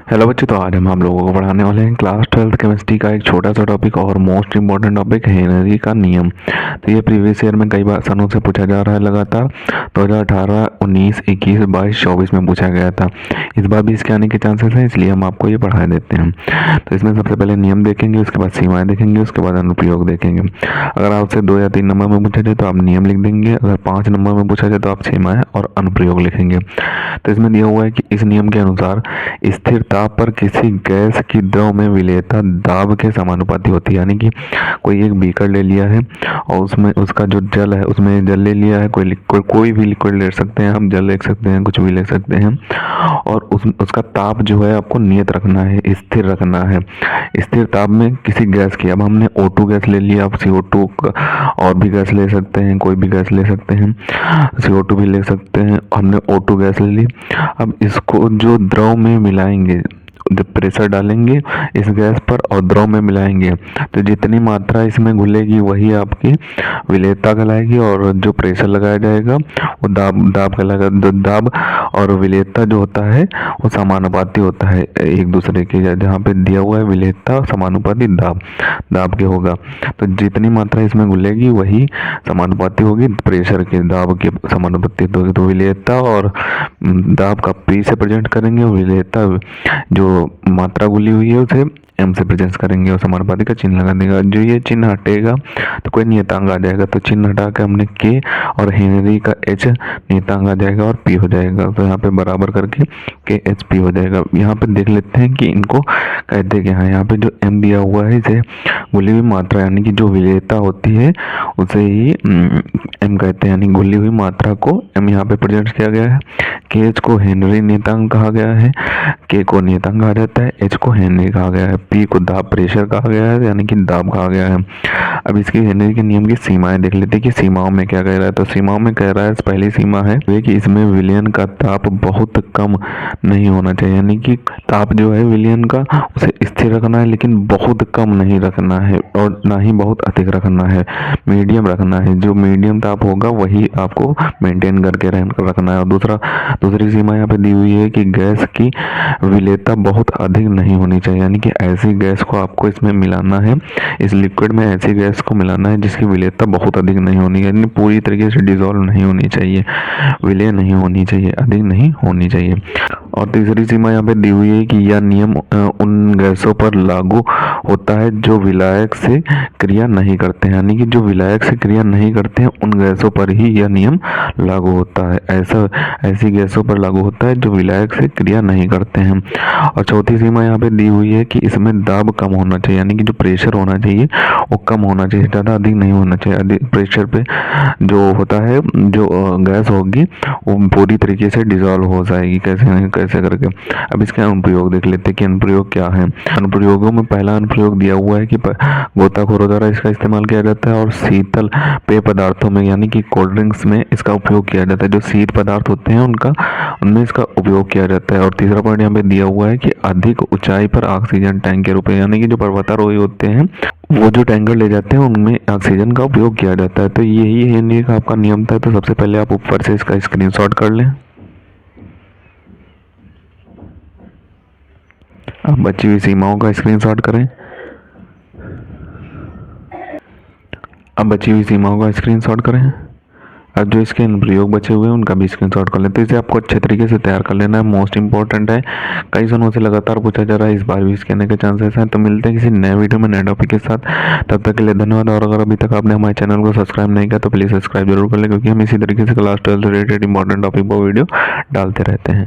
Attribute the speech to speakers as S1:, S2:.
S1: Hello बच्चों, तो आज हम आप लोगों को पढ़ाने वाले हैं क्लास 12th केमिस्ट्री का एक छोटा सा टॉपिक और मोस्ट इंपॉर्टेंट टॉपिक हेनरी का नियम। तो ये प्रीवियस ईयर में कई बार सनों से पूछा जा रहा है लगातार। 2018, 19, 21, 22, 24 में पूछा गया था। इस बार भी इसके आने के चांसेस हैं, इसलिए हम आपको ये पढ़ा देते हैं। तो इसमें सबसे पहले नियम देखेंगे, उसके बाद सीमाएँ देखेंगे, उसके बाद अनुप्रयोग देखेंगे। अगर आपसे 2 या 3 नंबर में पूछा जाए तो आप नियम लिख देंगे, अगर 5 नंबर में पूछा जाए तो आप सीमाएँ और अनुप्रयोग लिखेंगे। तो इसमें दिया हुआ है कि इस नियम के अनुसार स्थिर ताप पर किसी गैस की द्रव में विलेयता दाब के समानुपाती होती है। यानी कि कोई एक बीकर ले लिया है और उसमें उसका जो जल है उसमें जल ले लिया है, कोई भी लिक्विड ले सकते हैं, हम जल ले सकते हैं, कुछ भी ले सकते हैं। और उसका ताप जो है आपको नियत रखना है, स्थिर रखना है। स्थिर ताप में किसी गैस की, अब हमने O2 गैस ले लिया, आप CO2 और भी गैस ले सकते हैं, कोई भी गैस ले सकते हैं, CO2 भी ले सकते हैं। हमने O2 गैस ले ली। अब इसको जो द्रव में मिलाएंगे, जब प्रेशर डालेंगे इस गैस पर और द्रव में मिलाएंगे तो जितनी मात्रा इसमें घुलेगी वही आपकी विलेयता कहलाएगी, और जो प्रेशर लगाया जाएगा वो दाब कहलाएगा। दाब और विलेयता जो होता है वो समानुपाती होता है एक दूसरे के। जहाँ पे दिया हुआ है विलेयता समानुपाती दाब के होगा, तो जितनी मात्रा इसमें घुलेगी वही समानुपाती होगी प्रेशर के, दाब के समानुपाती होगी। तो विलेयता और दाब का P से प्रेजेंट करेंगे, विलेयता जो मात्रा घुली हुई है उसे M से प्रेजेंट करेंगे और समानुपाती का चिन्ह लगा देगा। जो ये चिन्ह हटेगा तो कोई नियतांक आ जाएगा, तो चिन्ह हटा के हमने K और हेनरी का H नियतांक आ जाएगा और P हो जाएगा। तो यहाँ पे बराबर करके KHP हो जाएगा। यहाँ पे देख लेते हैं कि इनको कहते क्या है। यहाँ पे जो M दिया हुआ है इसे घुली हुई मात्रा यानी कि जो विलेयता होती है उसे ही M कहते हैं, यानी घुली हुई मात्रा को M यहाँ पे प्रेजेंट किया गया है। KH को हेनरी नियतांक कहा गया है, K को नियतांक कहा जाता है, H को हेनरी कहा गया है, P को दाब प्रेशर कहा गया है यानी कि दाब कहा गया है। अब इसकी हेनरी के नियम की सीमाएं देख लेते हैं कि सीमाओं में क्या कह रहा है। तो सीमाओं में कह रहा है, पहली सीमा है कि इसमें विलयन का ताप बहुत कम नहीं होना चाहिए, यानी कि ताप जो है विलयन का उसे स्थिर रखना है लेकिन बहुत कम नहीं रखना है और ना ही बहुत अधिक रखना है, मीडियम रखना है। जो मीडियम ताप होगा वही आपको मेंटेन करके रखना है। और दूसरी सीमा यहाँ पे दी हुई है कि गैस की विलेयता बहुत अधिक नहीं होनी चाहिए, यानी कि ऐसी गैस को आपको इसमें मिलाना है, इस लिक्विड में ऐसी गैस को मिलाना है जिसकी विलेयता बहुत अधिक नहीं होनी है, यानी पूरी तरीके से डिजोल्व नहीं होनी चाहिए, विलय नहीं होनी चाहिए, अधिक नहीं होनी चाहिए। और तीसरी सीमा यहाँ पे दी हुई है कि यह नियम उन गैसों पर लागू होता है जो विलायक से क्रिया नहीं करते हैं, यानी कि जो विलायक से क्रिया नहीं करते हैं उन गैसों पर ही यह नियम लागू होता है। ऐसी गैसों पर लागू होता है जो विलायक से क्रिया नहीं करते हैं। और चौथी सीमा यहाँ पे दी हुई है कि इसमें दाब कम होना चाहिए, यानी कि जो प्रेशर होना चाहिए वो कम होना चाहिए, ज़्यादा अधिक नहीं होना चाहिए। अधिक प्रेशर पे जो होता है, जो गैस होगी वो पूरी तरीके से डिजोल्व हो जाएगी, कैसे करके। अब इसके अनुप्रयोग देख लेते हैं कि अनुप्रयोग क्या है। अनुप्रयोगों में पहला अनुप्रयोग दिया हुआ है कि गोताखोरों द्वारा इसका इस्तेमाल किया जाता है और शीतल पेय पदार्थों में यानी कि कोल्ड ड्रिंक्स में इसका उपयोग किया जाता है। जो शीत पदार्थ होते हैं उनमें इसका उपयोग किया जाता है। और तीसरा पॉइंट यहाँ पे दिया हुआ है कि अधिक ऊंचाई पर ऑक्सीजन टैंक के रूप में, यानी कि जो पर्वतारोही होते हैं वो जो टैंकर ले जाते हैं उनमें ऑक्सीजन का उपयोग किया जाता है। तो यही हेनरी का आपका नियम था। तो सबसे पहले आप ऊपर से इसका स्क्रीनशॉट कर लें। अब बची हुई सीमाओं का स्क्रीनशॉट करें। अब बची हुई सीमाओं का स्क्रीनशॉट करें। अब जो इसके अनुप्रयोग बचे हुए हैं उनका भी स्क्रीनशॉट कर लेते हैं। इसे आपको अच्छे तरीके से तैयार कर लेना है, मोस्ट इंपॉर्टेंट है। कई सनों से लगातार पूछा जा रहा है, इस बार भी इसके आने के चांसेस हैं। तो मिलते हैं किसी नए वीडियो में नए टॉपिक के साथ, तब तक के लिए धन्यवाद। और अगर अभी तक आपने हमारे चैनल को सब्सक्राइब नहीं किया तो प्लीज़ सब्सक्राइब जरूर कर लें, क्योंकि हम इसी तरीके से क्लास 12 से रिलेटेड इंपॉर्टेंट टॉपिक पर वीडियो डालते रहते हैं।